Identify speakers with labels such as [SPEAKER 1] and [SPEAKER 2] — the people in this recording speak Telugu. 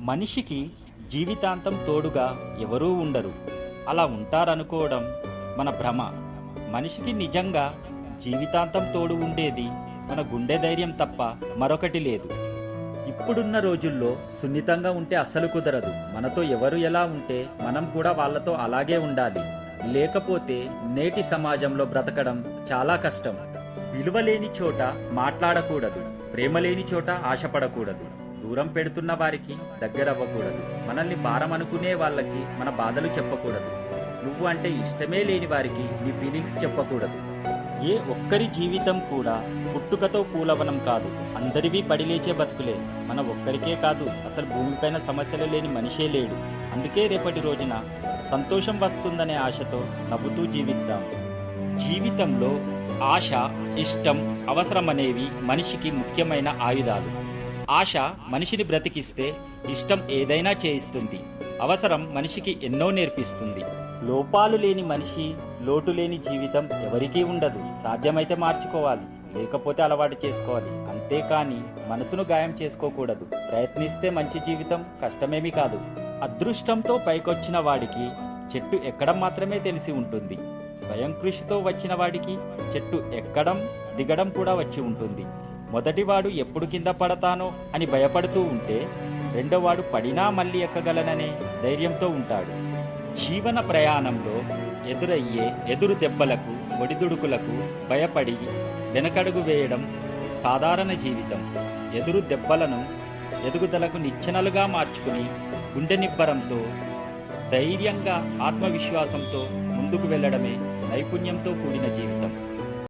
[SPEAKER 1] మనిషికి జీవితాంతం తోడుగా ఎవరూ ఉండరు. అలా ఉంటారనుకోవడం మన భ్రమ. మనిషికి నిజంగా జీవితాంతం తోడు ఉండేది మన గుండె ధైర్యం తప్ప మరొకటి లేదు. ఇప్పుడున్న రోజుల్లో సున్నితంగా ఉంటే అస్సలు కుదరదు. మనతో ఎవరు ఎలా ఉంటే మనం కూడా వాళ్ళతో అలాగే ఉండాలి. లేకపోతే నేటి సమాజంలో బ్రతకడం చాలా కష్టం. విలువలేని చోట మాట్లాడకూడదు, ప్రేమ లేని చోట ఆశపడకూడదు, దూరం పెడుతున్న వారికి దగ్గరవ్వకూడదు, మనల్ని భారం అనుకునే వాళ్ళకి మన బాధలు చెప్పకూడదు, నువ్వు అంటే ఇష్టమే లేని వారికి నీ ఫీలింగ్స్ చెప్పకూడదు. ఏ ఒక్కరి జీవితం కూడా పుట్టుకతో పూలవనం కాదు, అందరివి పడిలేచే బతుకులే. మన ఒక్కరికే కాదు, అసలు భూమిపైన సమస్యలు లేని మనిషే లేడు. అందుకే రేపటి రోజున సంతోషం వస్తుందనే ఆశతో నవ్వుతూ జీవిద్దాం. జీవితంలో ఆశ, ఇష్టం, అవసరం అనేవి మనిషికి ముఖ్యమైన ఆయుధాలు. ఆశ మనిషిని బ్రతికిస్తే ఇష్టం ఏదైనా చేయిస్తుంది. అవసరం మనిషికి ఎన్నో నేర్పిస్తుంది. లోపాలు లేని మనిషి, లోటు లేని జీవితం ఎవరికీ ఉండదు. సాధ్యమైతే మార్చుకోవాలి, లేకపోతే అలవాటు చేసుకోవాలి. అంతేకాని మనసును గాయం చేసుకోకూడదు. ప్రయత్నిస్తే మంచి జీవితం కష్టమేమీ కాదు. అదృష్టంతో పైకొచ్చిన వాడికి చెట్టు ఎక్కడం మాత్రమే తెలిసి ఉంటుంది. స్వయం కృషితో వచ్చిన వాడికి చెట్టు ఎక్కడం, దిగడం కూడా వచ్చి ఉంటుంది. మొదటివాడు ఎప్పుడు కింద పడతానో అని భయపడుతూ ఉంటే రెండోవాడు పడినా మళ్ళీ ఎక్కగలననే ధైర్యంతో ఉంటాడు. జీవన ప్రయాణంలో ఎదురయ్యే ఎదురు దెబ్బలకు, ఒడిదుడుకులకు భయపడి వెనకడుగు వేయడం సాధారణ జీవితం. ఎదురు దెబ్బలను ఎదుగుదలకు నిచ్చెనలుగా మార్చుకుని గుండె నిబ్బరంతో, ధైర్యంగా, ఆత్మవిశ్వాసంతో ముందుకు వెళ్ళడమే నైపుణ్యంతో కూడిన జీవితం.